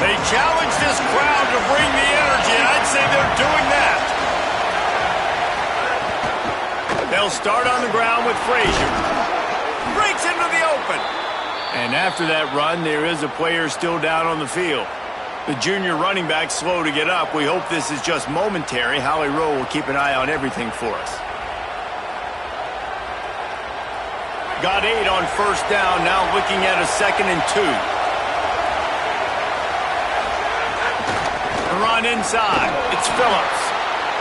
They challenge this crowd to bring the energy, and I'd say they're doing that. They'll start on the ground with Frazier. Breaks into the open. And after that run, there is a player still down on the field. The junior running back slow to get up. We hope this is just momentary. Howie Rowe will keep an eye on everything for us. Got 8 on first down, now looking at a 2nd and 2. The run inside. It's Phillips.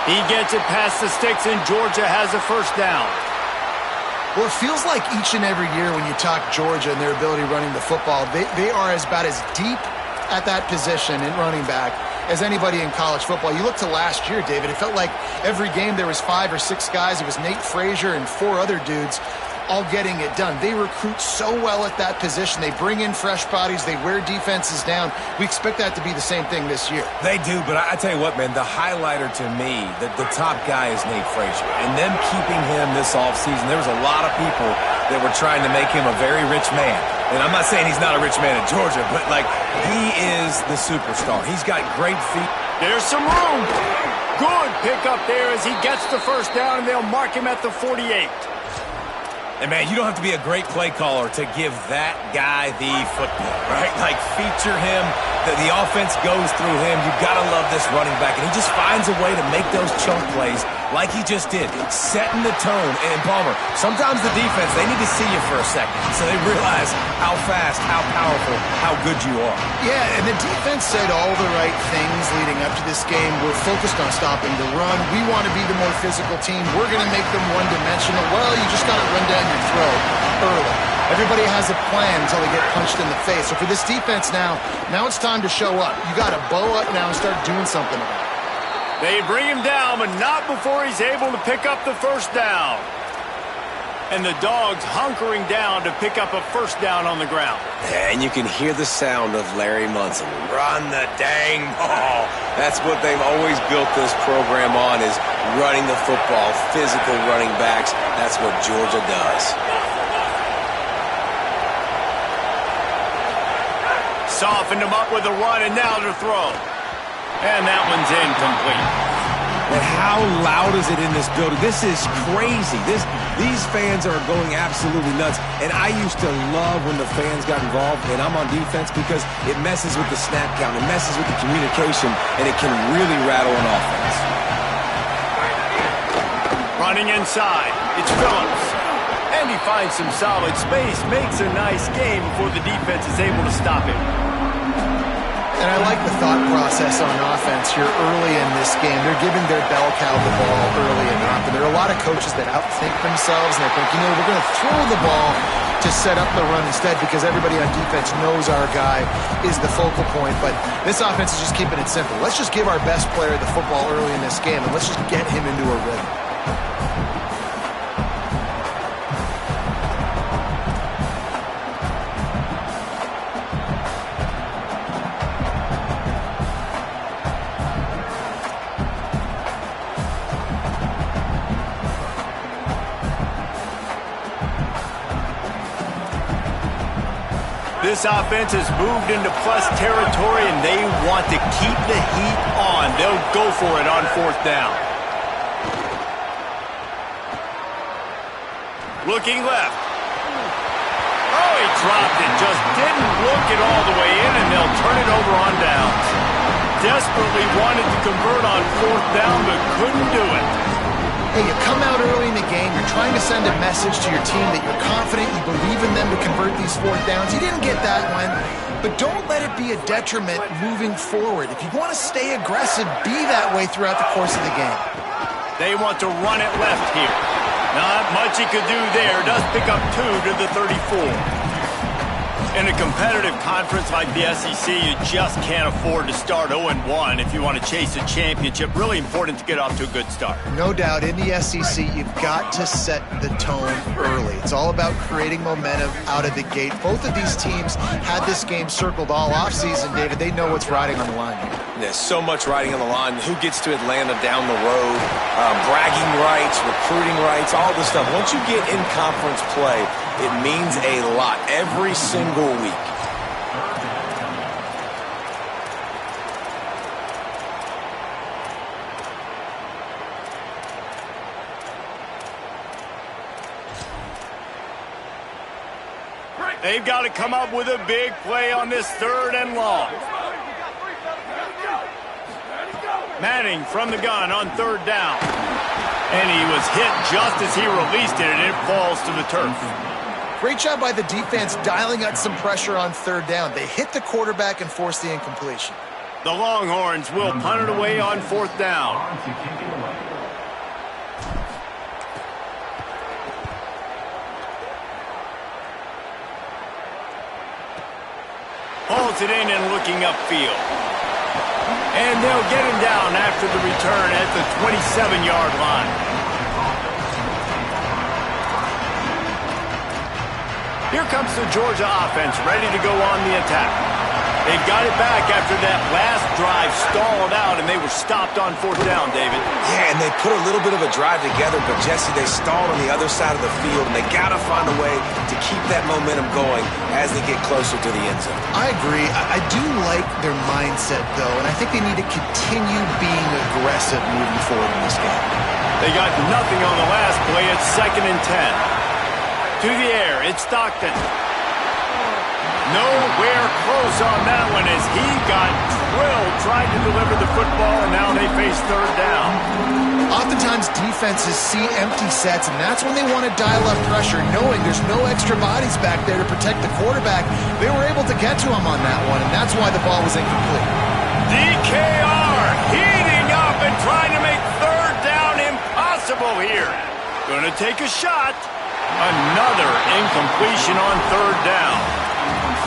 He gets it past the sticks, and Georgia has a first down. Well, it feels like each and every year when you talk Georgia and their ability running the football, they are about as deep at that position in running back as anybody in college football. You look to last year, David, it felt like every game there was 5 or 6 guys. It was Nate Frazier and 4 other dudes all getting it done. They recruit so well at that position. They bring in fresh bodies. They wear defenses down. We expect that to be the same thing this year. They do, but I tell you what, man, the highlighter to me, the top guy is Nate Frazier. And them keeping him this offseason, there was a lot of people that were trying to make him a very rich man. And I'm not saying he's not a rich man in Georgia, but, like, he is the superstar. He's got great feet. There's some room. Good pickup there as he gets the first down, and they'll mark him at the 48. And, man, you don't have to be a great play caller to give that guy the football, right? Like, feature him. The offense goes through him. You've got to love this running back. And he just finds a way to make those chunk plays like he just did, setting the tone. And, Palmer, sometimes the defense, they need to see you for a second so they realize how fast, how powerful, how good you are. Yeah, and the defense said all the right things leading up to this game. We're focused on stopping the run. We want to be the more physical team. We're going to make them one-dimensional. Well, you just got to run down your throat early. Everybody has a plan until they get punched in the face. So for this defense now it's time to show up. You got to bow up now and start doing something about it. They bring him down, but not before he's able to pick up the first down. And the Dogs hunkering down to pick up a first down on the ground. And you can hear the sound of Larry Munson. Run the dang ball. That's what they've always built this program on, is running the football, physical running backs. That's what Georgia does. Softened him up with a run, and now to throw. And that one's incomplete. And how loud is it in this building? This is crazy. These fans are going absolutely nuts. And I used to love when the fans got involved, and I'm on defense, because it messes with the snap count. It messes with the communication, and it can really rattle an offense. Running inside. It's Phillips. And he finds some solid space, makes a nice game before the defense is able to stop him. And I like the thought process on offense here early in this game. They're giving their bell cow the ball early enough. And there are a lot of coaches that outthink themselves, and they think, we're going to throw the ball to set up the run instead, because everybody on defense knows our guy is the focal point. But this offense is just keeping it simple. Let's just give our best player the football early in this game, and let's just get him into a rhythm. This offense has moved into plus territory, and they want to keep the heat on. They'll go for it on fourth down. Looking left. Oh, he dropped it. Just didn't look it all the way in, and they'll turn it over on downs. Desperately wanted to convert on fourth down, but couldn't do it. Hey, you come out early in the game, you're trying to send a message to your team that you're confident, you believe in them to convert these fourth downs. You didn't get that one, but don't let it be a detriment moving forward. If you want to stay aggressive, be that way throughout the course of the game. They want to run it left here. Not much he could do there. Does pick up 2 to the 34. In a competitive conference like the SEC, you just can't afford to start 0-1 if you want to chase a championship. Really important to get off to a good start. No doubt, in the SEC, you've got to set the tone early. It's all about creating momentum out of the gate. Both of these teams had this game circled all offseason, David. They know what's riding on the line here. There's so much riding on the line. Who gets to Atlanta down the road? Bragging rights, recruiting rights, all this stuff. Once you get in conference play, it means a lot every single week. They've got to come up with a big play on this 3rd and long. Manning from the gun on 3rd down. And he was hit just as he released it, and it falls to the turf. Great job by the defense dialing out some pressure on 3rd down. They hit the quarterback and forced the incompletion. The Longhorns will punt it away on 4th down. Hauls it in and looking upfield. And they'll get him down after the return at the 27-yard line. Here comes the Georgia offense, ready to go on the attack. They got it back after that last drive stalled out, and they were stopped on 4th down, David. Yeah, and they put a little bit of a drive together, but, Jesse, they stalled on the other side of the field, and they got to find a way to keep that momentum going as they get closer to the end zone. I agree. I do like their mindset, though, and I think they need to continue being aggressive moving forward in this game. They got nothing on the last play. It's 2nd and 10. To the air, it's Stockton. Nowhere close on that one as he got drilled trying to deliver the football, and now they face 3rd down. Oftentimes defenses see empty sets, and that's when they want to dial up pressure, knowing there's no extra bodies back there to protect the quarterback. They were able to get to him on that one, and that's why the ball was incomplete. DKR heating up and trying to make 3rd down impossible here. Gonna take a shot. Another incompletion on 3rd down.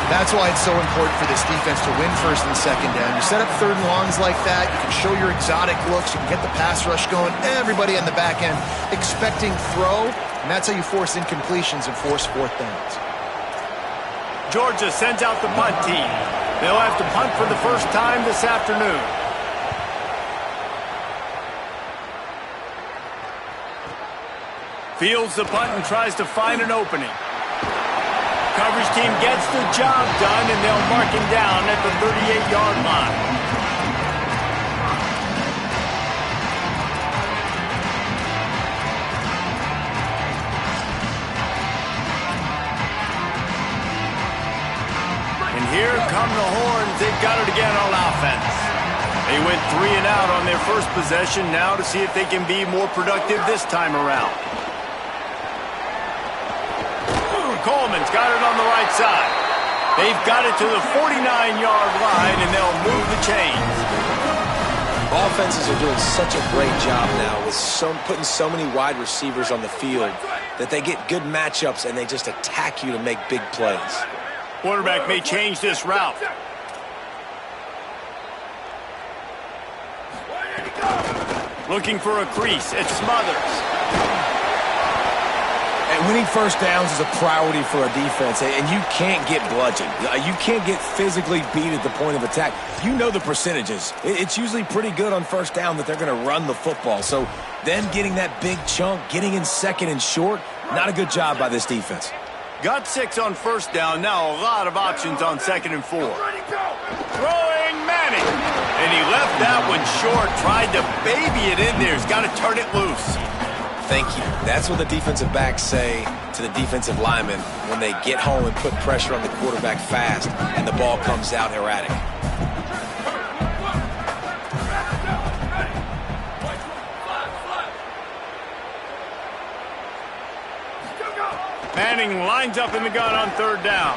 That's why it's so important for this defense to win 1st and 2nd down. You set up 3rd and longs like that, you can show your exotic looks, you can get the pass rush going, everybody on the back end expecting throw, and that's how you force incompletions and force 4th downs. Georgia sends out the punt team. They'll have to punt for the first time this afternoon. Fields the punt and tries to find an opening. Coverage team gets the job done, and they'll mark him down at the 38-yard line. And here come the Horns. They've got it again on offense. They went 3 and out on their first possession, now to see if they can be more productive this time around. Coleman's got it on the right side. They've got it to the 49-yard line, and they'll move the chains. Offenses are doing such a great job now with putting so many wide receivers on the field that they get good matchups and they just attack you to make big plays. Quarterback may change this route. Looking for a crease. It's Smothers. And winning 1st downs is a priority for a defense, and you can't get bludgeoned. You can't get physically beat at the point of attack. You know the percentages. It's usually pretty good on 1st down that they're going to run the football. So then getting that big chunk, getting in 2nd and short, not a good job by this defense. Got 6 on 1st down. Now a lot of options on 2nd and 4. Throwing Manning. And he left that one short. Tried to baby it in there. He's got to turn it loose. Thank you. That's what the defensive backs say to the defensive linemen when they get home and put pressure on the quarterback fast and the ball comes out erratic. Manning lines up in the gun on 3rd down.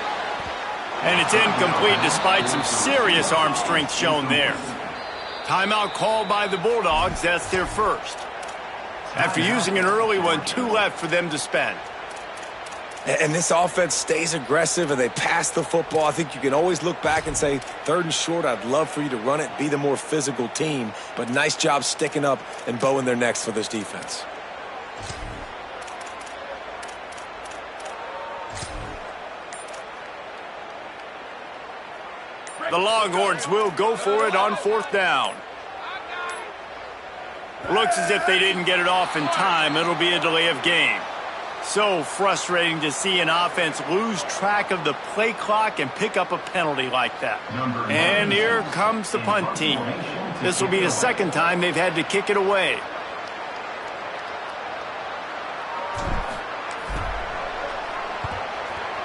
And it's incomplete despite some serious arm strength shown there. Timeout called by the Bulldogs. That's their first. After using an early one, 2 left for them to spend. And this offense stays aggressive and they pass the football. I think you can always look back and say, 3rd and short, I'd love for you to run it, be the more physical team. But nice job sticking up and bowing their necks for this defense. The Longhorns will go for it on 4th down. Looks as if they didn't get it off in time. It'll be a delay of game. So frustrating to see an offense lose track of the play clock and pick up a penalty like that. And here comes the punt team. This will be the 2nd time they've had to kick it away.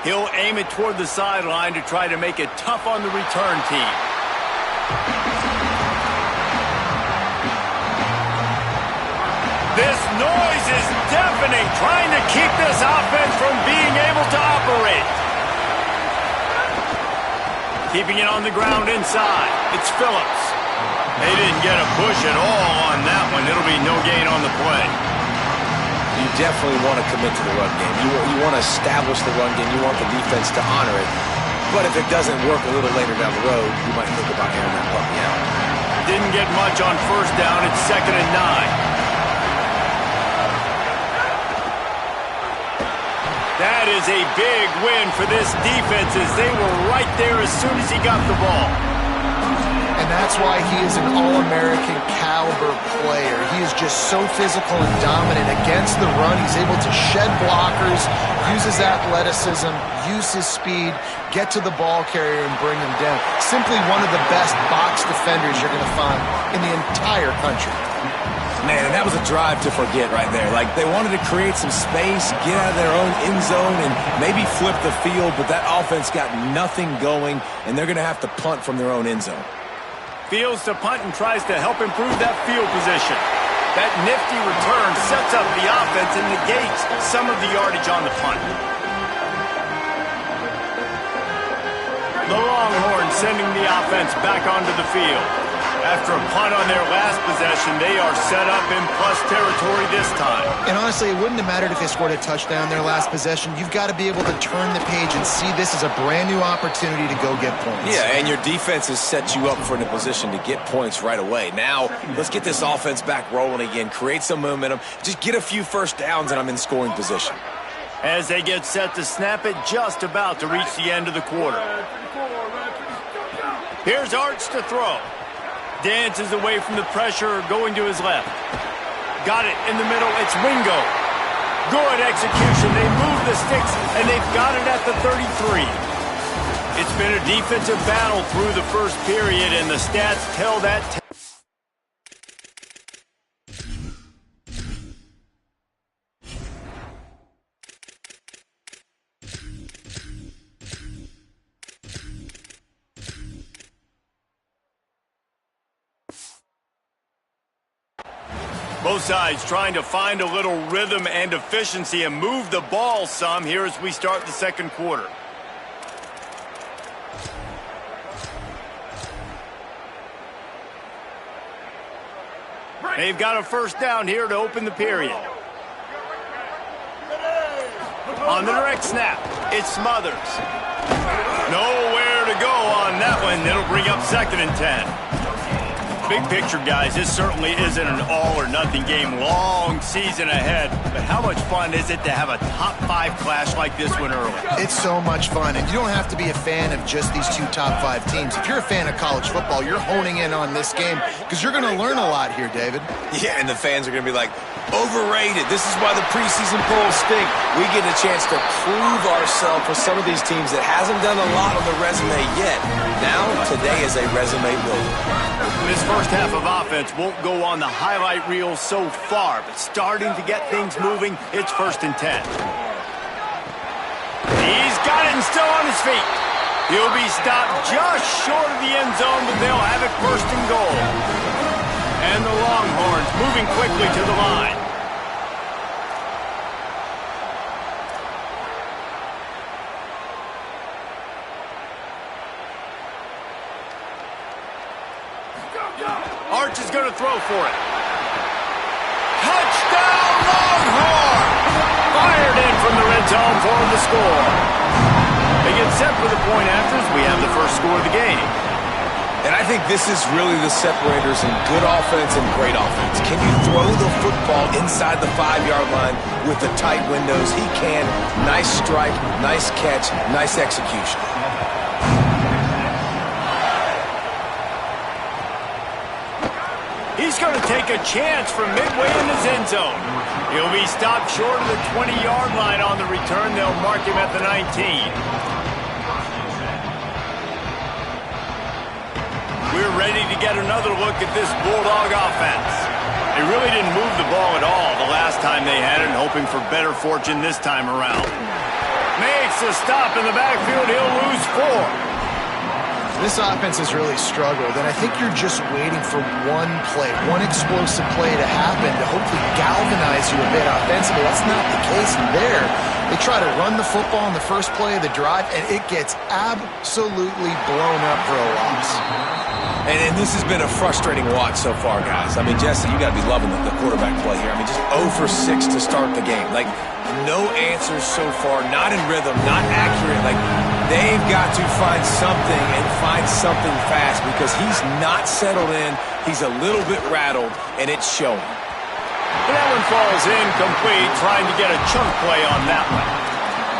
He'll aim it toward the sideline to try to make it tough on the return team. This noise is deafening, trying to keep this offense from being able to operate. Keeping it on the ground inside. It's Phillips. They didn't get a push at all on that one. It'll be no gain on the play. You definitely want to commit to the run game. You want to establish the run game. You want the defense to honor it. But if it doesn't work a little later down the road, you might think about airing that puppy out. Didn't get much on first down. It's 2nd and 9. That is a big win for this defense as they were right there as soon as he got the ball. And that's why he is an All-American caliber player. He is just so physical and dominant against the run. He's able to shed blockers, use his athleticism, use his speed, get to the ball carrier and bring him down. Simply one of the best box defenders you're going to find in the entire country. Man, and that was a drive to forget right there. Like, they wanted to create some space, get out of their own end zone, and maybe flip the field, but that offense got nothing going, and they're going to have to punt from their own end zone. Fields to punt and tries to help improve that field position. That nifty return sets up the offense and negates some of the yardage on the punt. The Longhorns sending the offense back onto the field. After a punt on their last possession, they are set up in plus territory this time. And honestly, it wouldn't have mattered if they scored a touchdown their last possession. You've got to be able to turn the page and see this as a brand new opportunity to go get points. Yeah, and your defense has set you up for the position to get points right away. Now, let's get this offense back rolling again, create some momentum, just get a few first downs, and I'm in scoring position. As they get set to snap it, just about to reach the end of the quarter. Here's Arch to throw. Dances away from the pressure, going to his left. Got it in the middle. It's Wingo. Good execution. They move the sticks, and they've got it at the 33. It's been a defensive battle through the first period, and the stats tell that. Both sides trying to find a little rhythm and efficiency and move the ball some here as we start the second quarter. They've got a first down here to open the period. On the direct snap, it's Smothers. Nowhere to go on that one. It'll bring up 2nd and 10. Big picture, guys, this certainly isn't an all-or-nothing game. Long season ahead, but how much fun is it to have a top-5 clash like this one early? It's so much fun, and you don't have to be a fan of just these two top-5 teams. If you're a fan of college football, you're honing in on this game because you're going to learn a lot here, David. Yeah, and the fans are going to be like, overrated. This is why the preseason polls stink. We get a chance to prove ourselves for some of these teams that hasn't done a lot on the resume yet. Now, today is a resume builder. This first half of offense won't go on the highlight reel so far, but starting to get things moving, it's 1st and 10. He's got it and still on his feet. He'll be stopped just short of the end zone, but they'll have it 1st and goal. And the Longhorns moving quickly to the line. Arch is going to throw for it. Touchdown, Longhorn! Fired in from the red zone for the score. They get set for the point after as we have the first score of the game. And I think this is really the separators in good offense and great offense. Can you throw the football inside the 5-yard line with the tight windows? He can. Nice strike, nice catch, nice execution. He's going to take a chance from midway in his end zone. He'll be stopped short of the 20-yard line on the return. They'll mark him at the 19. We're ready to get another look at this Bulldog offense. They really didn't move the ball at all the last time they had it, hoping for better fortune this time around. Makes a stop in the backfield. He'll lose 4. This offense has really struggled, and I think you're just waiting for one play, one explosive play to happen to hopefully galvanize you a bit offensively. That's not the case there. They try to run the football in the first play of the drive, and it gets absolutely blown up for a loss. And this has been a frustrating watch so far, guys. I mean, Jesse, you got to be loving the quarterback play here. I mean, just 0 for 6 to start the game. Like, no answers so far, not in rhythm, not accurate. Like, they've got to find something and find something fast because he's not settled in. He's a little bit rattled, and it's showing. But that one falls incomplete, trying to get a chunk play on that one.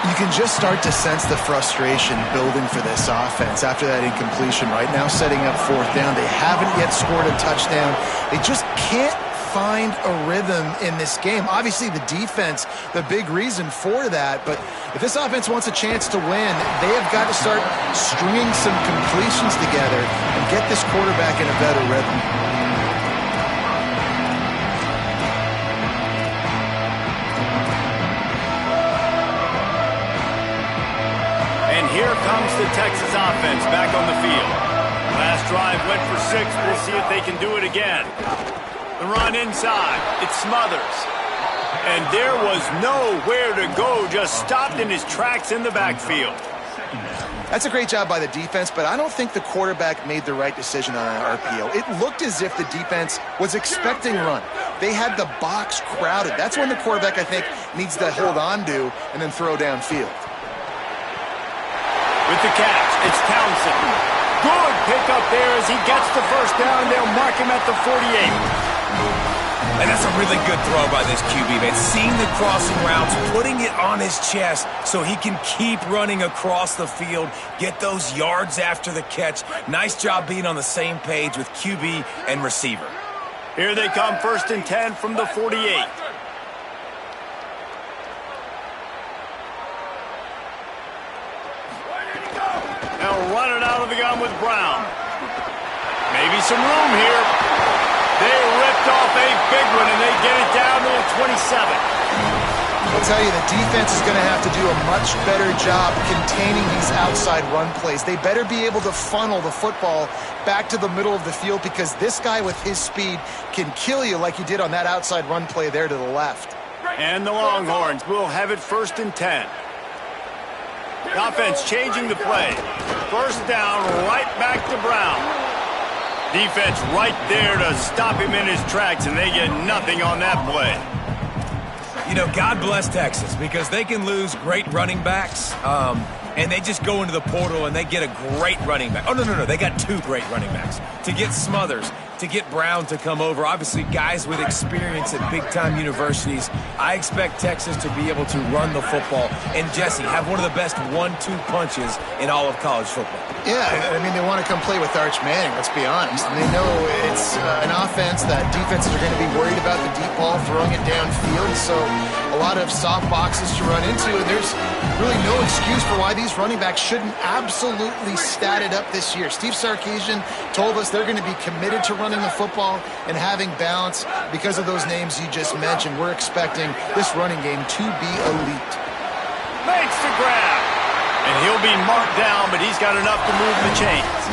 You can just start to sense the frustration building for this offense after that incompletion. Right now, setting up 4th down. They haven't yet scored a touchdown. They just can't find a rhythm in this game. Obviously, the defense, the big reason for that. But if this offense wants a chance to win, they have got to start stringing some completions together and get this quarterback in a better rhythm. And here comes the Texas offense back on the field. Last drive went for 6. We'll see if they can do it again. The run inside. It Smothers. And there was nowhere to go. Just stopped in his tracks in the backfield. That's a great job by the defense, but I don't think the quarterback made the right decision on an RPO. It looked as if the defense was expecting run. They had the box crowded. That's when the quarterback, I think, needs to hold on to and then throw downfield. With the catch, it's Townsend. Good pickup there as he gets the first down. They'll mark him at the 48. And that's a really good throw by this QB, man. Seeing the crossing routes, putting it on his chest so he can keep running across the field, get those yards after the catch. Nice job being on the same page with QB and receiver. Here they come, 1st and 10 from the 48. They'll run it out of the gun with Brown. Maybe some room here. They ripped off a big one, and they get it down to the 27. I'll tell you, the defense is going to have to do a much better job containing these outside run plays. They better be able to funnel the football back to the middle of the field because this guy with his speed can kill you like he did on that outside run play there to the left. And the Longhorns will have it 1st and 10. The offense changing the play. 1st down, right back to Brown. Defense right there to stop him in his tracks, and they get nothing on that play. You know, God bless Texas because they can lose great running backs, and they just go into the portal and they get a great running back. Oh, no. They got 2 great running backs. To get Smothers, to get Brown to come over, obviously guys with experience at big-time universities, I expect Texas to be able to run the football and, Jesse, have one of the best 1-2 punches in all of college football. Yeah, I mean, they want to come play with Arch Manning, let's be honest. And they know it's an offense that defenses are going to be worried about the deep ball, throwing it downfield. So a lot of soft boxes to run into, and there's really no excuse for why these running backs shouldn't absolutely stat it up this year. Steve Sarkisian told us they're going to be committed to running the football and having balance because of those names you just mentioned. We're expecting this running game to be elite. Makes the grab. And he'll be marked down, but he's got enough to move the chains.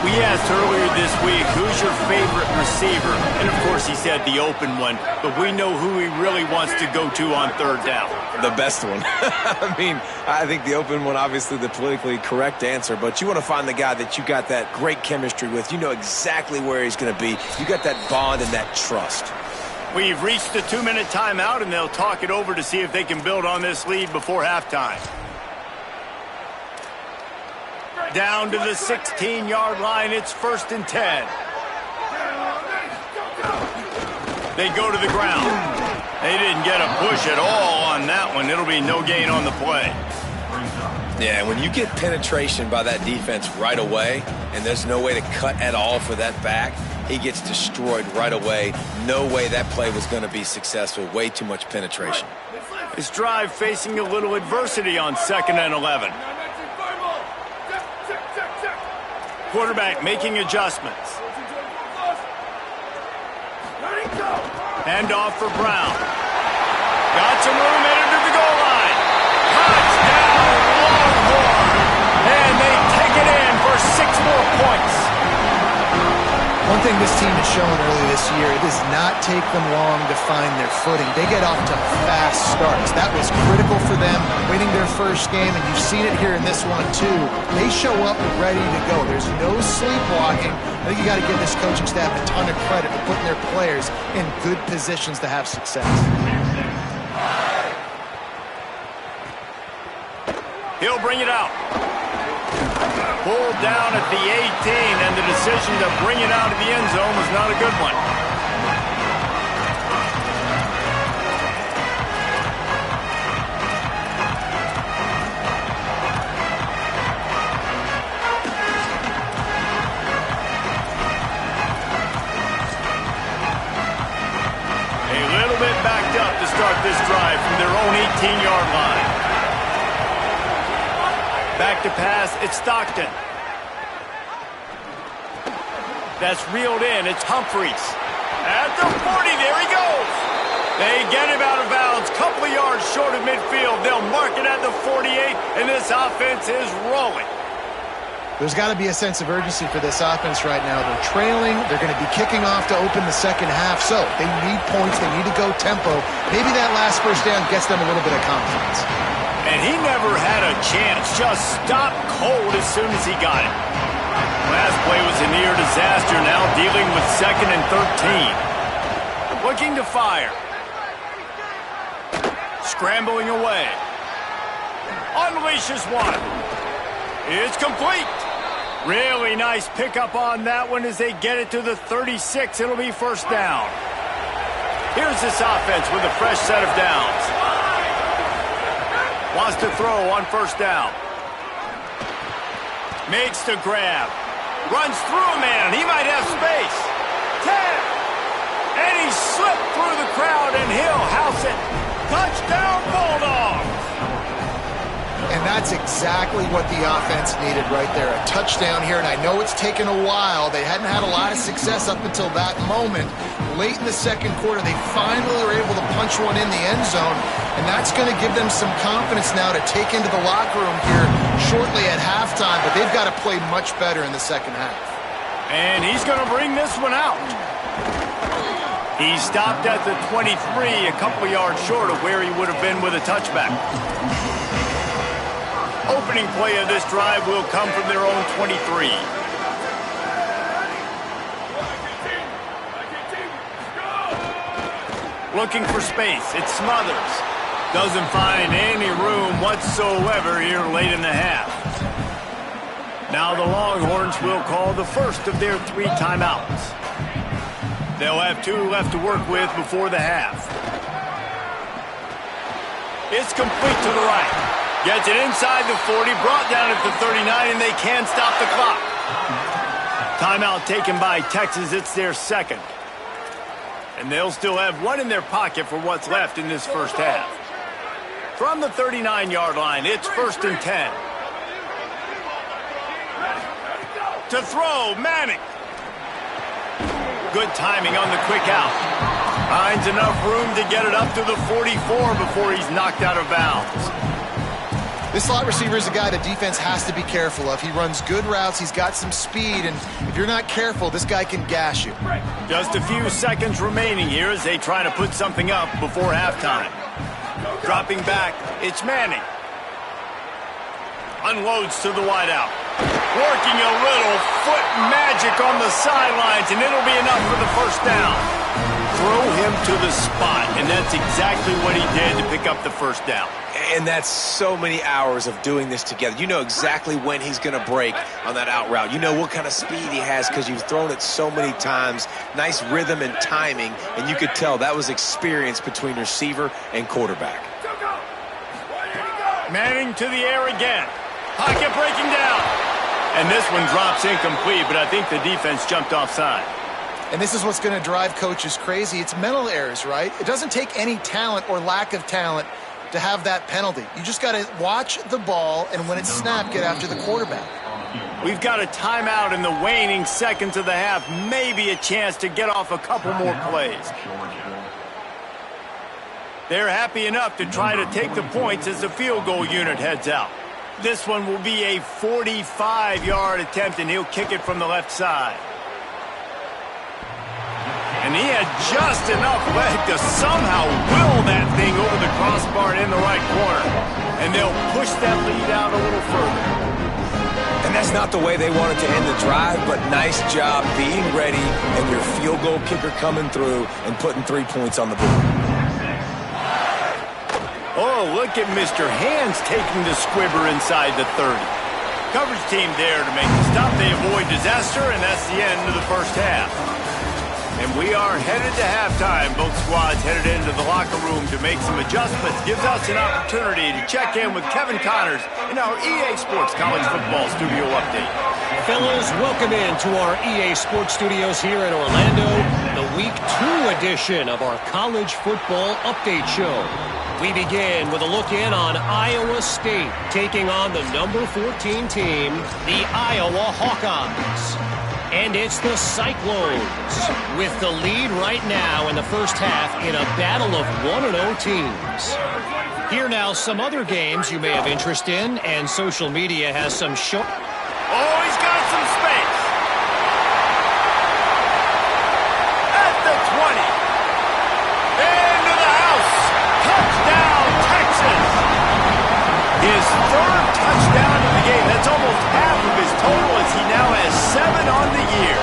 We asked earlier this week, who's your favorite receiver? And, of course, he said the open one, but we know who he really wants to go to on 3rd down. The best one. I mean, I think the open one, obviously the politically correct answer, but you want to find the guy that you got that great chemistry with. You know exactly where he's going to be. You got that bond and that trust. We've reached the 2-minute timeout, and they'll talk it over to see if they can build on this lead before halftime. Down to the 16-yard line, it's 1st and 10. They go to the ground. They didn't get a push at all on that one. It'll be no gain on the play. Yeah, when you get penetration by that defense right away, and there's no way to cut at all for that back, he gets destroyed right away. No way that play was going to be successful. Way too much penetration. This drive facing a little adversity on 2nd and 11. Quarterback making adjustments. Hand off for Brown. Got some room, headed to the goal line. Touchdown! 4 points. One thing this team has shown early this year, it does not take them long to find their footing. They get off to fast starts. That was critical for them, winning their first game, and you've seen it here in this one too. They show up ready to go. There's no sleepwalking. I think you got to give this coaching staff a ton of credit for putting their players in good positions to have success. He'll bring it out. Pulled down at the 18, and the decision to bring it out of the end zone was not a good one. A little bit backed up to start this drive from their own 18-yard line. Back to pass, it's Stockton. That's reeled in, it's Humphreys. At the 40, there he goes. They get him out of bounds, couple of yards short of midfield. They'll mark it at the 48, and this offense is rolling. There's got to be a sense of urgency for this offense right now. They're trailing. They're going to be kicking off to open the second half, so they need points. They need to go tempo. Maybe that last first down gets them a little bit of confidence. And he never had a chance, just stopped cold as soon as he got it. Last play was a near disaster, now dealing with 2nd and 13. Looking to fire. Scrambling away. Unleashes one. It's complete. Really nice pickup on that one as they get it to the 36. It'll be first down. Here's this offense with a fresh set of downs. Wants to throw on first down. Makes the grab. Runs through a man. He might have space. 10. And he slipped through the crowd, and he'll house it. Touchdown, Bulldogs. And that's exactly what the offense needed right there. A touchdown here, and I know it's taken a while. They hadn't had a lot of success up until that moment. Late in the second quarter, they finally were able to punch one in the end zone, and that's going to give them some confidence now to take into the locker room here shortly at halftime, but they've got to play much better in the second half. And he's going to bring this one out. He stopped at the 23, a couple yards short of where he would have been with a touchback. Opening play of this drive will come from their own 23. Looking for space. It's Smothers. Doesn't find any room whatsoever here late in the half. Now the Longhorns will call the first of their 3 timeouts. They'll have 2 left to work with before the half. It's complete to the right. Gets it inside the 40, brought down at the 39, and they can stop the clock. Timeout taken by Texas. It's their second. And they'll still have 1 in their pocket for what's left in this first half. From the 39-yard line, it's 1st and 10. To throw, Manning. Good timing on the quick out. Finds enough room to get it up to the 44 before he's knocked out of bounds. This slot receiver is a guy the defense has to be careful of. He runs good routes, he's got some speed, and if you're not careful, this guy can gash you. Just a few seconds remaining here as they try to put something up before halftime. Dropping back, it's Manning. Unloads to the wideout. Working a little foot magic on the sidelines, and it'll be enough for the first down. Throw him to the spot, and that's exactly what he did to pick up the first down. And that's so many hours of doing this together. You know exactly when he's going to break on that out route. You know what kind of speed he has because you've thrown it so many times. Nice rhythm and timing, and you could tell that was experience between receiver and quarterback. Manning to the air again. Pocket breaking down. And this one drops incomplete, but I think the defense jumped offside. And this is what's going to drive coaches crazy. It's mental errors, right? It doesn't take any talent or lack of talent to have that penalty. You just got to watch the ball, and when it's snapped, get after the quarterback. We've got a timeout in the waning seconds of the half. Maybe a chance to get off a couple more plays. They're happy enough to try to take the points as the field goal unit heads out. This one will be a 45-yard attempt, and he'll kick it from the left side. And he had just enough leg to somehow will that thing over the crossbar in the right corner. And they'll push that lead out a little further. And that's not the way they wanted to end the drive, but nice job being ready and your field goal kicker coming through and putting 3 points on the board. Oh, look at Mr. Hands taking the squibber inside the 30. Coverage team there to make the stop. They avoid disaster, and that's the end of the first half. And we are headed to halftime. Both squads headed into the locker room to make some adjustments. Gives us an opportunity to check in with Kevin Connors in our EA Sports College Football Studio Update. Fellas, welcome in to our EA Sports Studios here in Orlando, the Week 2 edition of our College Football Update Show. We begin with a look in on Iowa State taking on the number 14 team, the Iowa Hawkeyes. And it's the Cyclones with the lead right now in the first half in a battle of 1-0 teams. Here now some other games you may have interest in, and social media has some short... Oh, he's got some space. At the 20. Into the house. Touchdown, Texas. His third touchdown of the game. That's almost half of his total as he now has 7 on the year.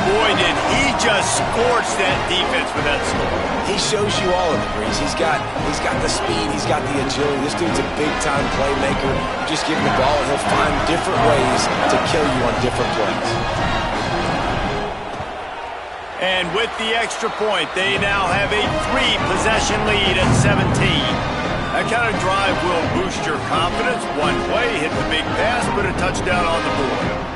Boy, did he just scorch that defense with that score. He shows you all of it, Breeze. He's got the speed, he's got the agility. This dude's a big-time playmaker. You just give him the ball, and he'll find different ways to kill you on different plays. And with the extra point, they now have a 3-possession lead at 17. That kind of drive will boost your confidence. One play, hit the big pass, put a touchdown on the board.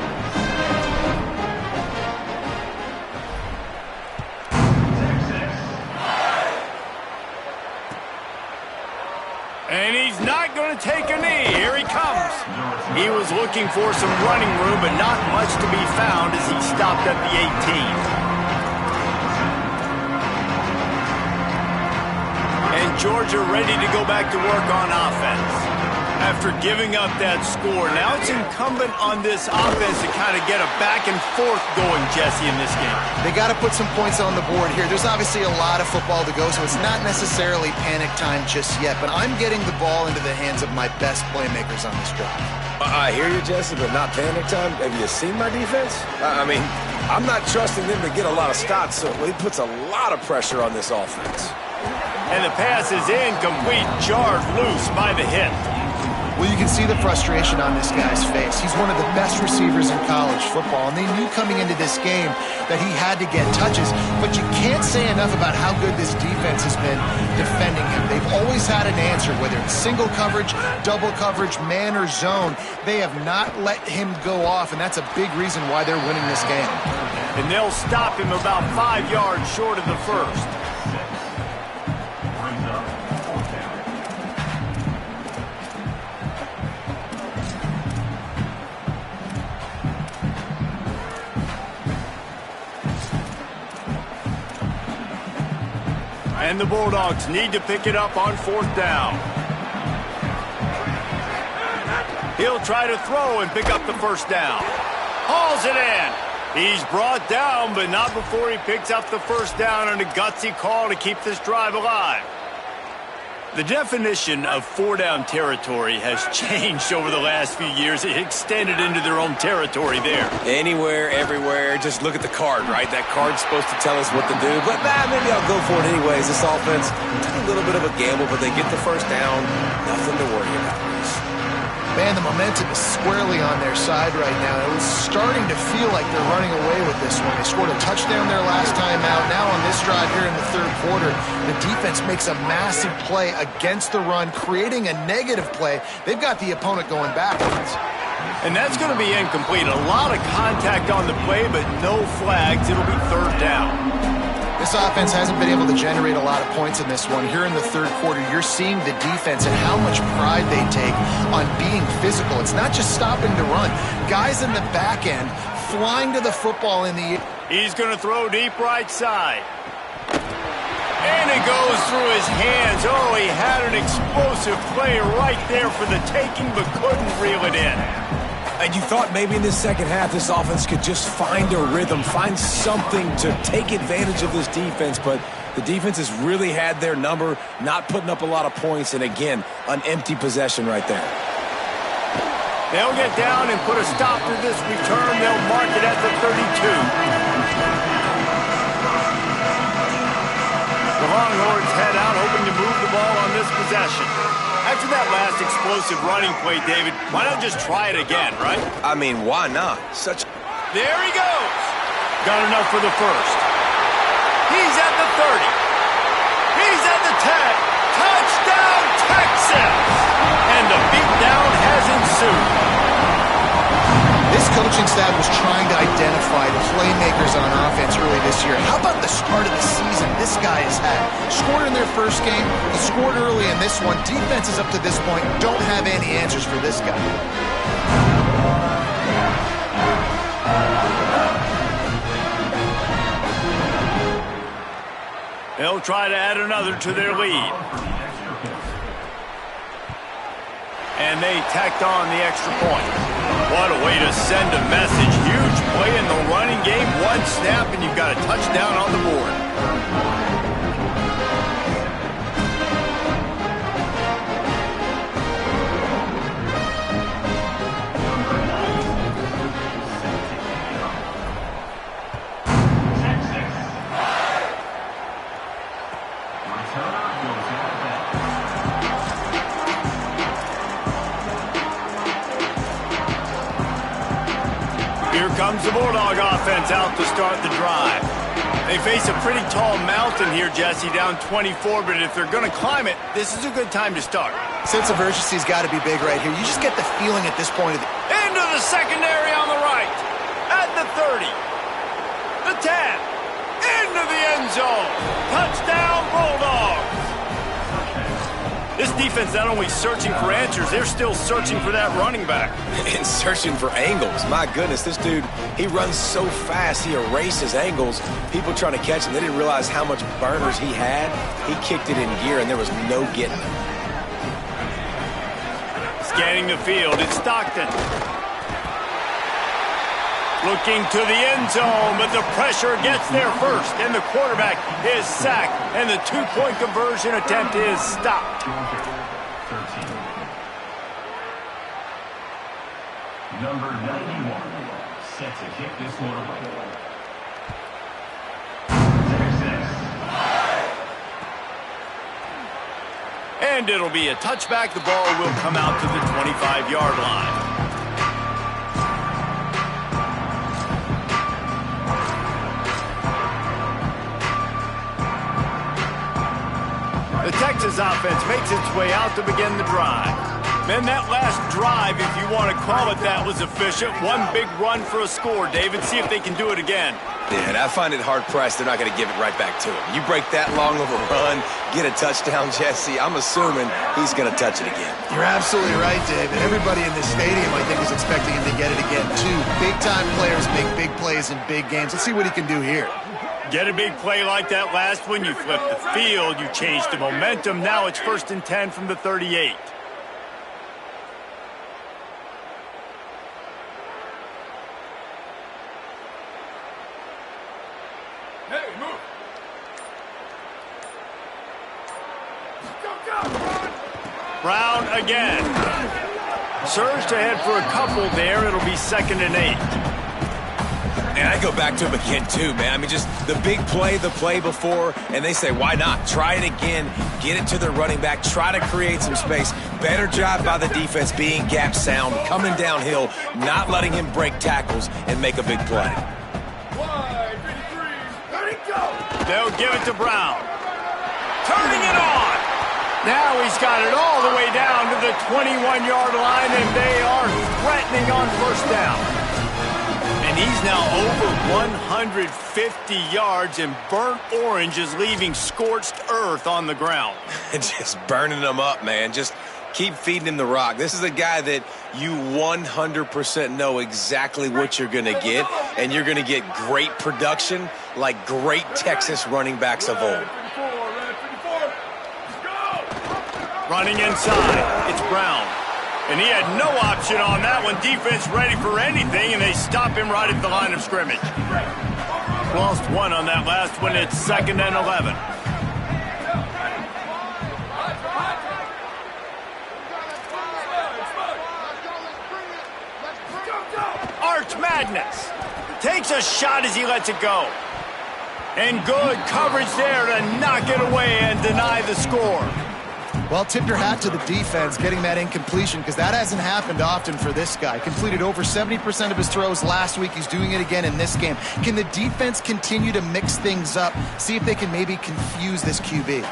And he's not going to take a knee. Here he comes. He was looking for some running room, but not much to be found as he stopped at the 18. And Georgia ready to go back to work on offense. After giving up that score, now it's incumbent on this offense to kind of get a back and forth going, Jesse, in this game. They got to put some points on the board here. There's obviously a lot of football to go, so it's not necessarily panic time just yet, but I'm getting the ball into the hands of my best playmakers on this drive. I hear you, Jesse, but not panic time. Have you seen my defense? I mean, I'm not trusting them to get a lot of stops, so it puts a lot of pressure on this offense. And the pass is incomplete, jarred loose by the hit. Well, you can see the frustration on this guy's face. He's one of the best receivers in college football, and they knew coming into this game that he had to get touches, but you can't say enough about how good this defense has been defending him. They've always had an answer, whether it's single coverage, double coverage, man or zone. They have not let him go off, and that's a big reason why they're winning this game. And they'll stop him about 5 yards short of the first. And the Bulldogs need to pick it up on 4th down. He'll try to throw and pick up the first down. Hauls it in. He's brought down, but not before he picks up the first down on a gutsy call to keep this drive alive. The definition of 4-down territory has changed over the last few years. It extended into their own territory there. Anywhere, everywhere, just look at the card, right? That card's supposed to tell us what to do, but maybe I'll go for it anyways. This offense took a little bit of a gamble, but they get the first down. Nothing to worry about. Man, the momentum is squarely on their side right now. It was starting to feel like they're running away with this one. They scored a touchdown their last time out. Now on this drive here in the third quarter, the defense makes a massive play against the run, creating a negative play. They've got the opponent going backwards. And that's going to be incomplete. A lot of contact on the play, but no flags. It'll be third down. This offense hasn't been able to generate a lot of points in this one. Here in the third quarter, you're seeing the defense and how much pride they take on being physical. It's not just stopping to run. Guys in the back end flying to the football in the air. He's going to throw deep right side. And it goes through his hands. Oh, he had an explosive play right there for the taking, but couldn't reel it in. And you thought maybe in this second half this offense could just find a rhythm, find something to take advantage of this defense, but the defense has really had their number, not putting up a lot of points, and again, an empty possession right there. They'll get down and put a stop to this return. They'll mark it at the 32. The Longhorns head out, hoping to move the ball on this possession. After that last explosive running play, David, why not just try it again, right? I mean, why not? There he goes. Got enough for the first. He's at the 30. He's at the 10. Touchdown, Texas! And the beatdown has ensued. This coaching staff was trying to identify the playmakers on offense early this year. How about the start of the season this guy has had? Scored in their first game, he scored early in this one. Defenses up to this point don't have any answers for this guy. They'll try to add another to their lead. And they tacked on the extra point. What a way to send a message. Huge play in the running game. One snap and you've got a touchdown on the board. Here comes the Bulldog offense out to start the drive. They face a pretty tall mountain here, Jesse, down 24, but if they're going to climb it, this is a good time to start. Sense of urgency's got to be big right here. You just get the feeling at this point of the... Into the secondary on the right. At the 30. The 10. Into the end zone. Touchdown, Bulldogs. This defense not only searching for answers, they're still searching for that running back. And searching for angles. My goodness, this dude, he runs so fast, he erases angles. People trying to catch him, they didn't realize how much burners he had. He kicked it in gear, and there was no getting him. Scanning the field, it's Stockton. Looking to the end zone, but the pressure gets there first, and the quarterback is sacked, and the two-point conversion attempt is stopped. Number 91, set to kick this one away. And it'll be a touchback. The ball will come out to the 25-yard line. The Texas offense makes its way out to begin the drive. Then that last drive, if you want to call it that, was efficient. One big run for a score. David, see if they can do it again. Yeah, and I find it hard-pressed they're not going to give it right back to him. You break that long of a run, get a touchdown, Jesse, I'm assuming he's going to touch it again. You're absolutely right, David. Everybody in this stadium, I think, is expecting him to get it again, too. Big-time players make big plays in big games. Let's see what he can do here. Get a big play like that last one, you flip the field, you change the momentum. Now it's 1st and 10 from the 38. Hey, move. Brown again. Surged ahead for a couple there. It'll be 2nd and 8. And I go back to him again, too, man. I mean, just the big play, the play before, and they say, why not? Try it again, get it to their running back, try to create some space. Better job by the defense being gap sound, coming downhill, not letting him break tackles and make a big play. They'll give it to Brown. Turning it on. Now he's got it all the way down to the 21-yard line, and they are threatening on 1st down. And he's now over 150 yards, and burnt orange is leaving scorched earth on the ground. Just burning them up, man. Just keep feeding him the rock. This is a guy that you 100% know exactly what you're going to get, and you're going to get great production like great Texas running backs of old. Running inside, it's Brown. And he had no option on that one. Defense ready for anything, and they stop him right at the line of scrimmage. Lost one on that last one. It's 2nd and 11. Arch Madness. Takes a shot as he lets it go. And good coverage there to knock it away and deny the score. Well, tip your hat to the defense getting that incompletion, because that hasn't happened often for this guy. Completed over 70% of his throws last week. He's doing it again in this game. Can the defense continue to mix things up? See if they can maybe confuse this QB.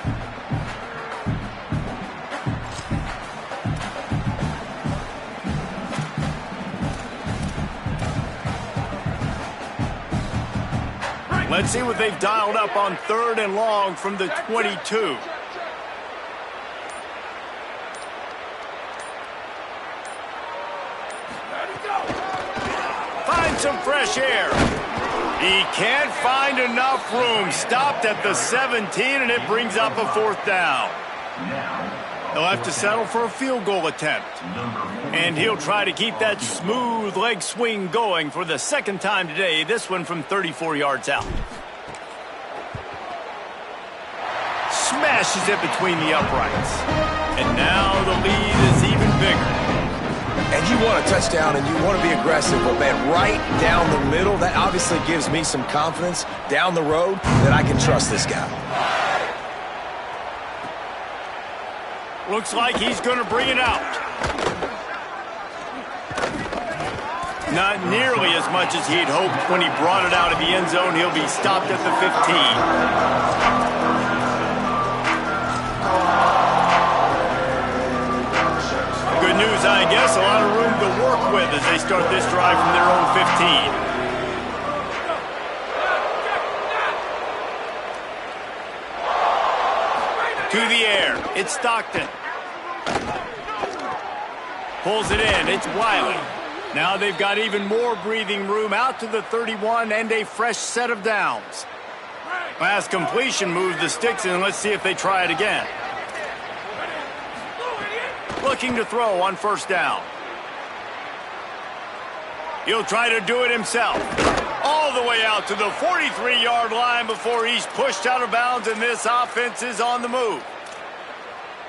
Let's see what they've dialed up on 3rd and long from the 22. Find some fresh air. He can't find enough room. Stopped at the 17, and it brings up a 4th down. He'll have to settle for a field goal attempt. And he'll try to keep that smooth leg swing going for the 2nd time today, this one from 34 yards out. Smashes it between the uprights. And now the lead is even bigger. And you want a touchdown and you want to be aggressive, but man, right down the middle, that obviously gives me some confidence down the road that I can trust this guy. Looks like he's going to bring it out. Not nearly as much as he'd hoped when he brought it out of the end zone. He'll be stopped at the 15. Good news, I guess. A lot of room to work with as they start this drive from their own 15. To the air, it's Stockton. Pulls it in, it's Wiley. Now they've got even more breathing room out to the 31 and a fresh set of downs. Last completion moved the sticks in. Let's see if they try it again. Looking to throw on 1st down. He'll try to do it himself. All the way out to the 43-yard line before he's pushed out of bounds, and this offense is on the move.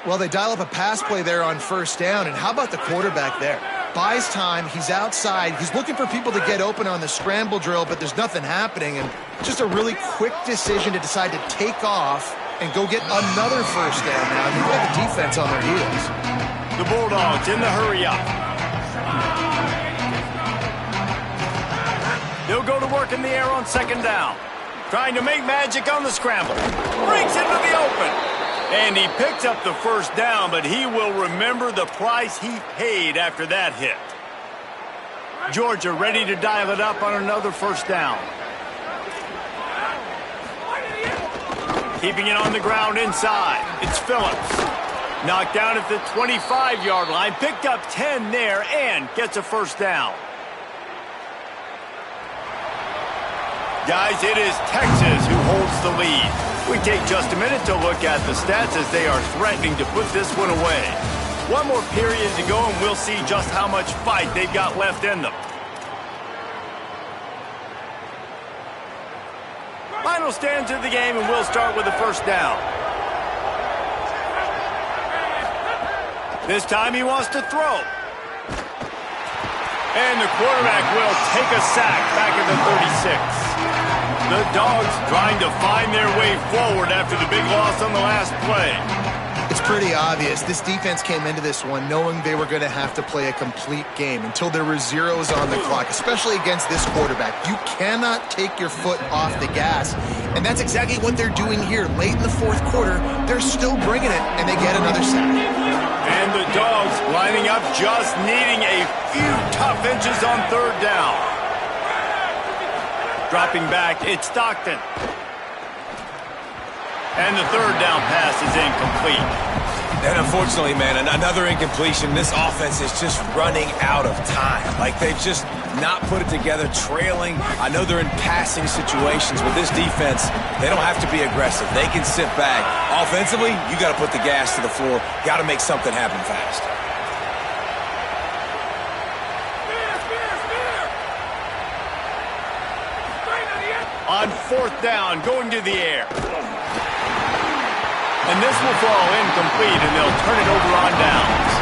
Well, they dial up a pass play there on 1st down, and how about the quarterback there? Buys time, he's outside, he's looking for people to get open on the scramble drill, but there's nothing happening, and just a really quick decision to decide to take off and go get another 1st down now. They've got the defense on their heels. The Bulldogs in the hurry-up. They'll go to work in the air on 2nd down. Trying to make magic on the scramble. Breaks into the open. And he picks up the 1st down, but he will remember the price he paid after that hit. Georgia ready to dial it up on another 1st down. Keeping it on the ground inside. It's Phillips. Knocked down at the 25-yard line. Picked up 10 there and gets a 1st down. Guys, it is Texas who holds the lead. We take just a minute to look at the stats as they are threatening to put this one away. One more period to go, and we'll see just how much fight they've got left in them. Final stands of the game, and we'll start with the 1st down. This time he wants to throw. And the quarterback will take a sack back at the 36. The Dogs trying to find their way forward after the big loss on the last play. It's pretty obvious. This defense came into this one knowing they were going to have to play a complete game until there were zeros on the clock, especially against this quarterback. You cannot take your foot off the gas, and that's exactly what they're doing here. Late in the 4th quarter, they're still bringing it, and they get another sack. And the Dogs lining up, just needing a few tough inches on 3rd down. Dropping back, it's Stockton. And the 3rd down pass is incomplete. And unfortunately, man, another incompletion. This offense is just running out of time. Like, they've just not put it together, trailing. I know they're in passing situations with this defense. They don't have to be aggressive. They can sit back. Offensively, you got to put the gas to the floor. Got to make something happen fast. On fourth down, going to the air. And this will fall incomplete, and they'll turn it over on downs.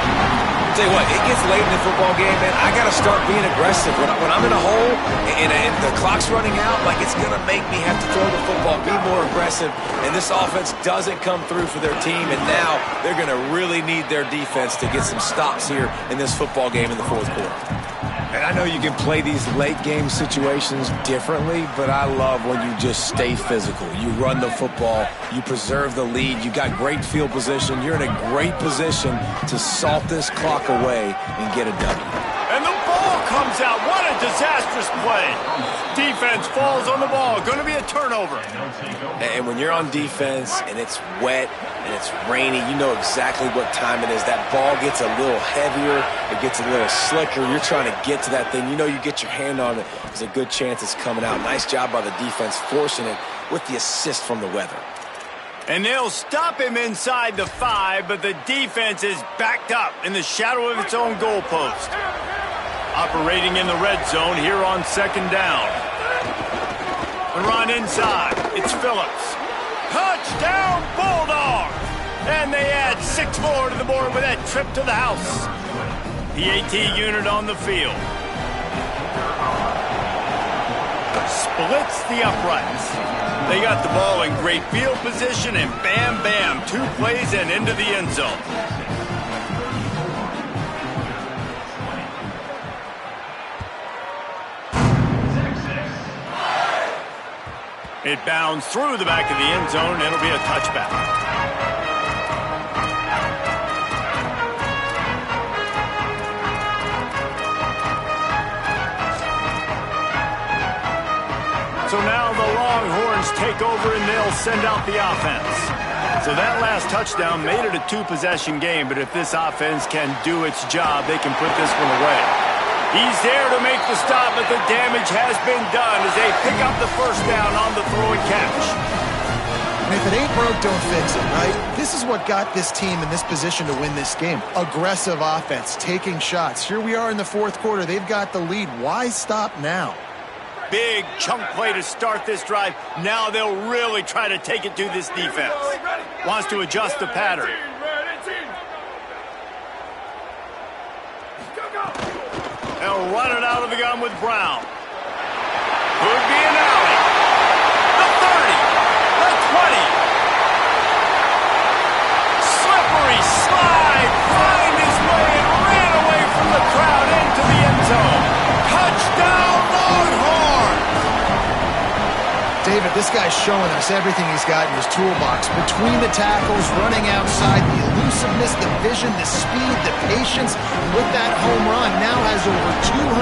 Tell you what, it gets late in the football game, man. I got to start being aggressive. When I'm in a hole and the clock's running out, like it's going to make me have to throw the football, be more aggressive. And this offense doesn't come through for their team, and now they're going to really need their defense to get some stops here in this football game in the fourth quarter. And I know you can play these late-game situations differently, but I love when you just stay physical. You run the football, you preserve the lead, you got great field position, you're in a great position to salt this clock away and get a W. And the ball comes out. What a disastrous play. Defense falls on the ball. Going to be a turnover. And when you're on defense and it's wet and it's rainy, you know exactly what time it is. That ball gets a little heavier. It gets a little slicker. You're trying to get to that thing. You know you get your hand on it. There's a good chance it's coming out. Nice job by the defense forcing it with the assist from the weather. And they'll stop him inside the 5, but the defense is backed up in the shadow of its own goalpost. Operating in the red zone here on second down. And run inside. It's Phillips. Touchdown, Bulldogs! And they add 6 more to the board with that trip to the house. PAT unit on the field. Splits the uprights. They got the ball in great field position, and bam, bam, 2 plays and into the end zone. It bounds through the back of the end zone, and it'll be a touchback. So now the Longhorns take over, and they'll send out the offense. So that last touchdown made it a 2-possession game, but if this offense can do its job, they can put this one away. He's there to make the stop, but the damage has been done as they pick up the first down on the throw and catch. And if it ain't broke, don't fix it, right? This is what got this team in this position to win this game. Aggressive offense, taking shots. Here we are in the fourth quarter. They've got the lead. Why stop now? Big chunk play to start this drive. Now they'll really try to take it to this defense. Wants to adjust the pattern. They'll run it out of the gun with Brown. Could be an alley. The 30. The 20. Slippery slide. Find his way and ran away from the crowd into the end zone. Touchdown, Longhorns! David, this guy's showing us everything he's got in his toolbox. Between the tackles, running outside, the elusiveness, the vision, the speed, the patience. And with that home run, now has over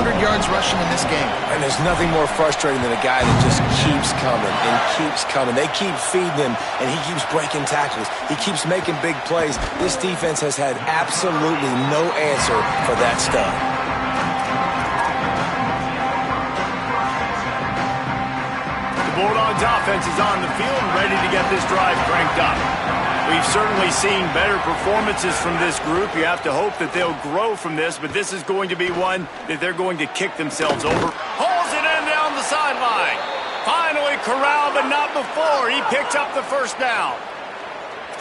200 yards rushing in this game. And there's nothing more frustrating than a guy that just keeps coming and keeps coming. They keep feeding him, and he keeps breaking tackles. He keeps making big plays. This defense has had absolutely no answer for that stud. Bulldogs offense is on the field and ready to get this drive cranked up. We've certainly seen better performances from this group. You have to hope that they'll grow from this, but this is going to be one that they're going to kick themselves over. Hauls it in down the sideline. Finally corralled, but not before. He picks up the first down.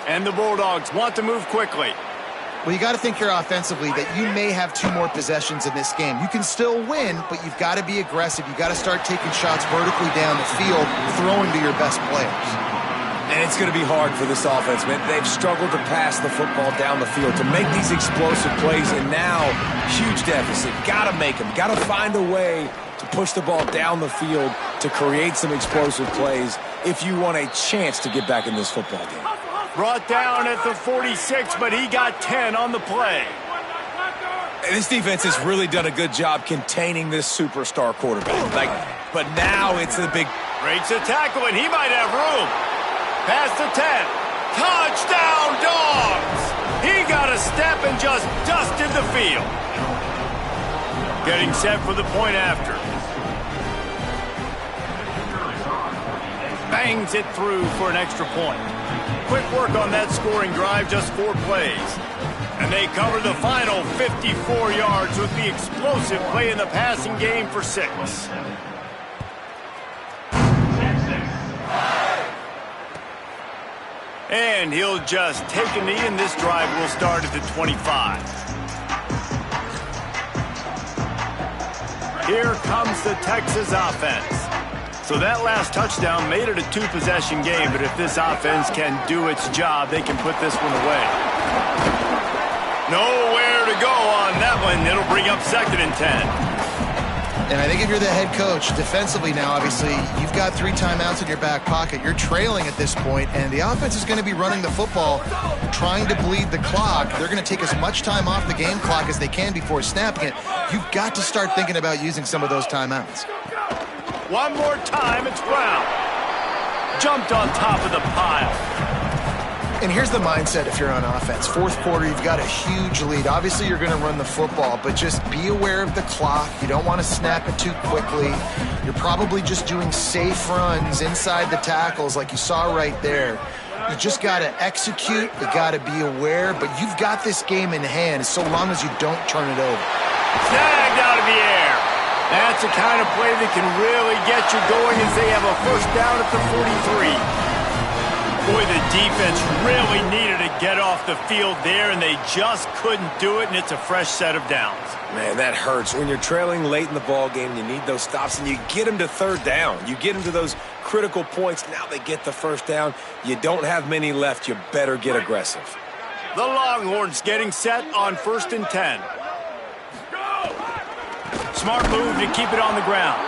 And the Bulldogs want to move quickly. Well, you got to think here offensively that you may have 2 more possessions in this game. You can still win, but you've got to be aggressive. You've got to start taking shots vertically down the field, throwing to your best players. And it's going to be hard for this offense, man. They've struggled to pass the football down the field, to make these explosive plays, and now, huge deficit. Got to make them. Got to find a way to push the ball down the field to create some explosive plays if you want a chance to get back in this football game. Brought down at the 46, but he got 10 on the play. And this defense has really done a good job containing this superstar quarterback. But now it's a big... Breaks a tackle, and he might have room. Past the 10. Touchdown, Dogs! He got a step and just dusted the field. Getting set for the point after. Bangs it through for an extra point. Quick work on that scoring drive, just 4 plays. And they cover the final 54 yards with the explosive play in the passing game for 6. And he'll just take a knee, and this drive will start at the 25. Here comes the Texas offense. So that last touchdown made it a 2-possession game, but if this offense can do its job, they can put this one away. Nowhere to go on that one. It'll bring up 2nd and 10. And I think if you're the head coach, defensively now, obviously, you've got 3 timeouts in your back pocket. You're trailing at this point, and the offense is going to be running the football, trying to bleed the clock. They're going to take as much time off the game clock as they can before snapping it. You've got to start thinking about using some of those timeouts. One more time, it's Brown. Jumped on top of the pile. And here's the mindset if you're on offense. 4th quarter, you've got a huge lead. Obviously, you're going to run the football, but just be aware of the clock. You don't want to snap it too quickly. You're probably just doing safe runs inside the tackles like you saw right there. You just got to execute. You got to be aware, but you've got this game in hand so long as you don't turn it over. Snagged out of the air. That's the kind of play that can really get you going as they have a 1st down at the 43. Boy, the defense really needed to get off the field there, and they just couldn't do it, and it's a fresh set of downs. Man, that hurts. When you're trailing late in the ball game, you need those stops, and you get them to 3rd down. You get them to those critical points. Now they get the 1st down. You don't have many left. You better get aggressive. The Longhorns getting set on 1st and 10. Smart move to keep it on the ground.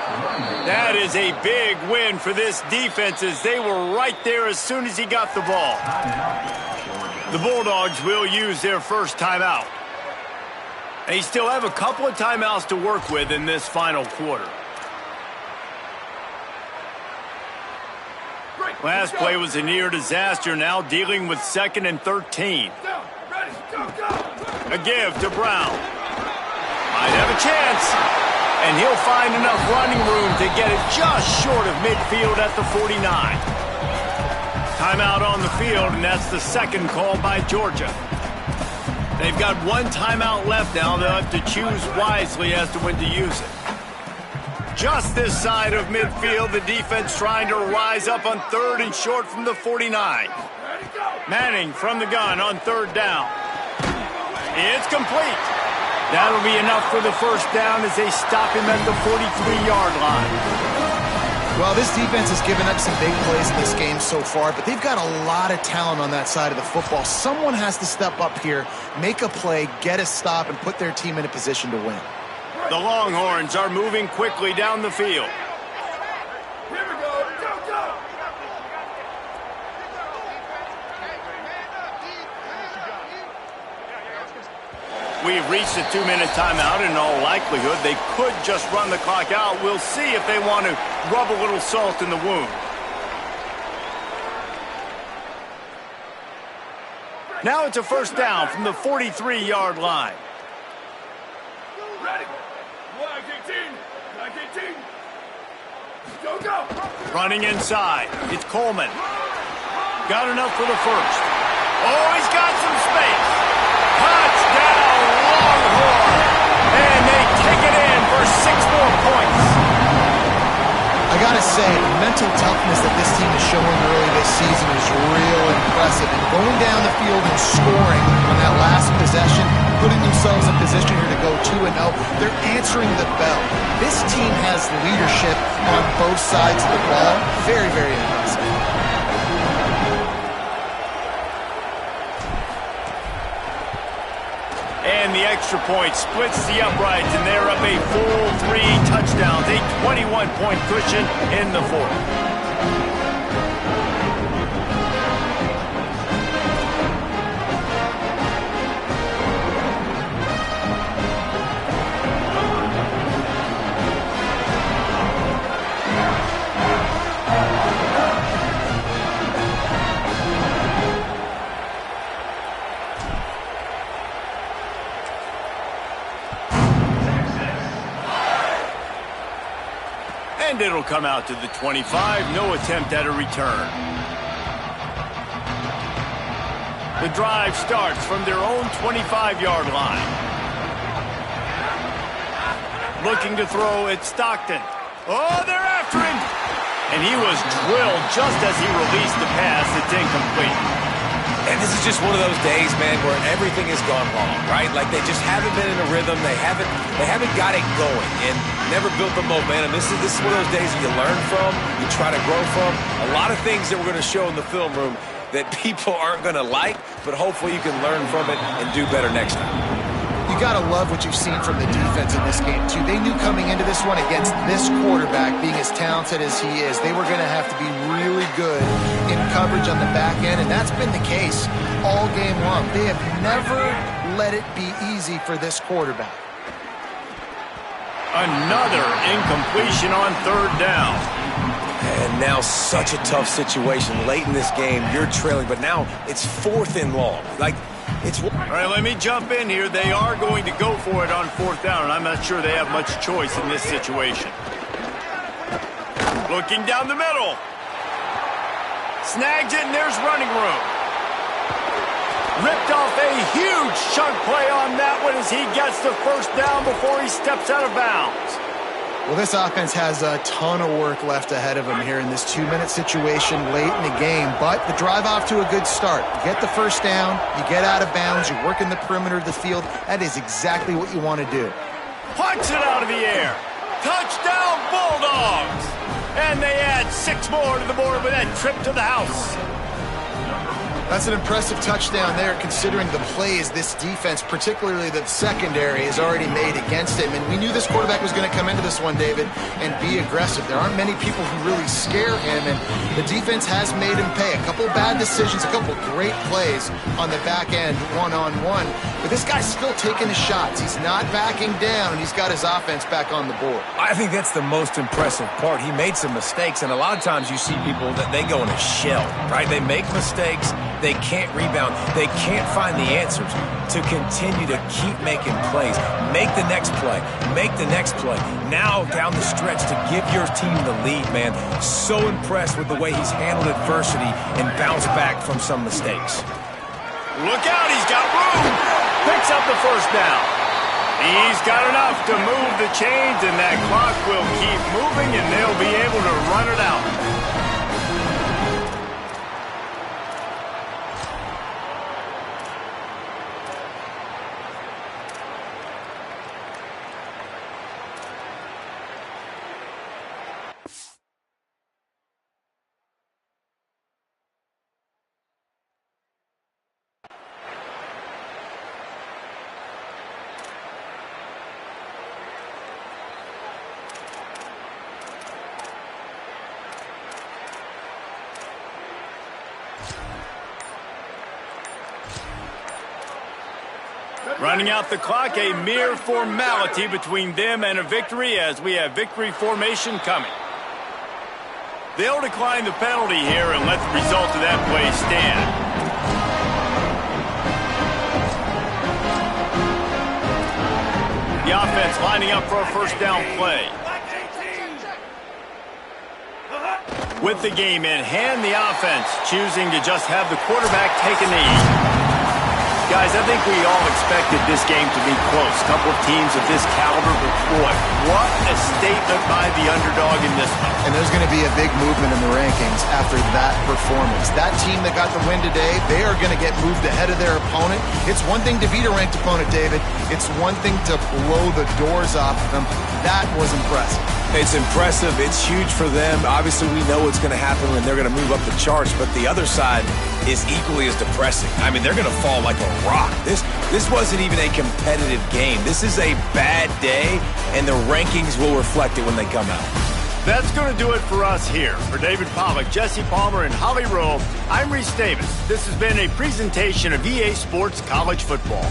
That is a big win for this defense as they were right there as soon as he got the ball. The Bulldogs will use their 1st timeout. They still have a couple of timeouts to work with in this final quarter. Last play was a near disaster, now dealing with 2nd and 13. A give to Brown. Might have a chance. And he'll find enough running room to get it just short of midfield at the 49. Timeout on the field, and that's the 2nd call by Georgia. They've got 1 timeout left now. They'll have to choose wisely as to when to use it. Just this side of midfield, the defense trying to rise up on 3rd and short from the 49. Manning from the gun on 3rd down. It's complete. That'll be enough for the 1st down as they stop him at the 43-yard line. Well, this defense has given up some big plays in this game so far, but they've got a lot of talent on that side of the football. Someone has to step up here, make a play, get a stop, and put their team in a position to win. The Longhorns are moving quickly down the field. We've reached a 2-minute timeout. In all likelihood, they could just run the clock out. We'll see if they want to rub a little salt in the wound. Now it's a 1st down from the 43-yard line. Ready. Go. Running inside. It's Coleman. Got enough for the 1st. Oh, he's got some space. Touchdown, Longhorn. And they take it in for 6 more points. I gotta say, the mental toughness that this team is showing early this season is real impressive. And going down the field and scoring on that last possession, putting themselves in position here to go 2-0, they're answering the bell. This team has leadership on both sides of the ball. Very, very impressive. And the extra point splits the uprights, and they're up a full 3 touchdowns, a 21-point cushion in the 4th. it'll come out to the 25. No attempt at a return. The drive starts from their own 25-yard line. Looking to throw, it's Stockton. Oh, they're after him! And he was drilled just as he released the pass. It's incomplete. And this is just one of those days, man, where everything has gone wrong, right? Like they just haven't been in a rhythm. They haven't got it going and never built the momentum. This is one of those days that you learn from, you try to grow from. A lot of things that we're going to show in the film room that people aren't going to like, but hopefully you can learn from it and do better next time. You got to love what you've seen from the defense in this game, too. They knew coming into this one against this quarterback, being as talented as he is, they were going to have to be really good in coverage on the back end, and that's been the case all game long. They have never let it be easy for this quarterback. Another incompletion on third down. And now such a tough situation. Late in this game, you're trailing, but now it's 4th and long. All right, let me jump in here. They are going to go for it on 4th down, and I'm not sure they have much choice in this situation. Looking down the middle. Snags it, and there's running room. Ripped off a huge chunk play on that one as he gets the first down before he steps out of bounds. Well, this offense has a ton of work left ahead of them here in this 2-minute situation late in the game, but the drive off to a good start. You get the first down, you get out of bounds, you work in the perimeter of the field. That is exactly what you want to do. Punch it out of the air. Touchdown, Bulldogs! And they add 6 more to the board with that trip to the house. That's an impressive touchdown there, considering the plays this defense, particularly the secondary, has already made against him. And we knew this quarterback was going to come into this one, David, and be aggressive. There aren't many people who really scare him, and the defense has made him pay. A couple bad decisions, a couple great plays on the back end, one-on-one. But this guy's still taking his shots. He's not backing down, and he's got his offense back on the board. I think that's the most impressive part. He made some mistakes, and a lot of times you see people that they go in a shell, right? They make mistakes. They can't rebound. They can't find the answers to continue to keep making plays. Make the next play. Make the next play. Now down the stretch to give your team the lead, man. So impressed with the way he's handled adversity and bounced back from some mistakes. Look out, he's got room. Picks up the first down. He's got enough to move the chains, and that clock will keep moving, and they'll be able to run it out. Running out the clock, a mere formality between them and a victory as we have victory formation coming. They'll decline the penalty here and let the result of that play stand. The offense lining up for a first down play. With the game in hand, the offense choosing to just have the quarterback take a knee. Guys, I think we all expected this game to be close. A couple of teams of this caliber, but boy, what a statement by the underdog in this one. And there's going to be a big movement in the rankings after that performance. That team that got the win today, they are going to get moved ahead of their opponent. It's one thing to beat a ranked opponent, David. It's one thing to blow the doors off of them. That was impressive. It's impressive. It's huge for them. Obviously, we know what's going to happen when they're going to move up the charts, but the other side is equally as depressing. I mean, they're going to fall like a rock. This wasn't even a competitive game. This is a bad day, and the rankings will reflect it when they come out. That's going to do it for us here. For David Pollack, Jesse Palmer, and Holly Rowe, I'm Reese Davis. This has been a presentation of EA Sports College Football.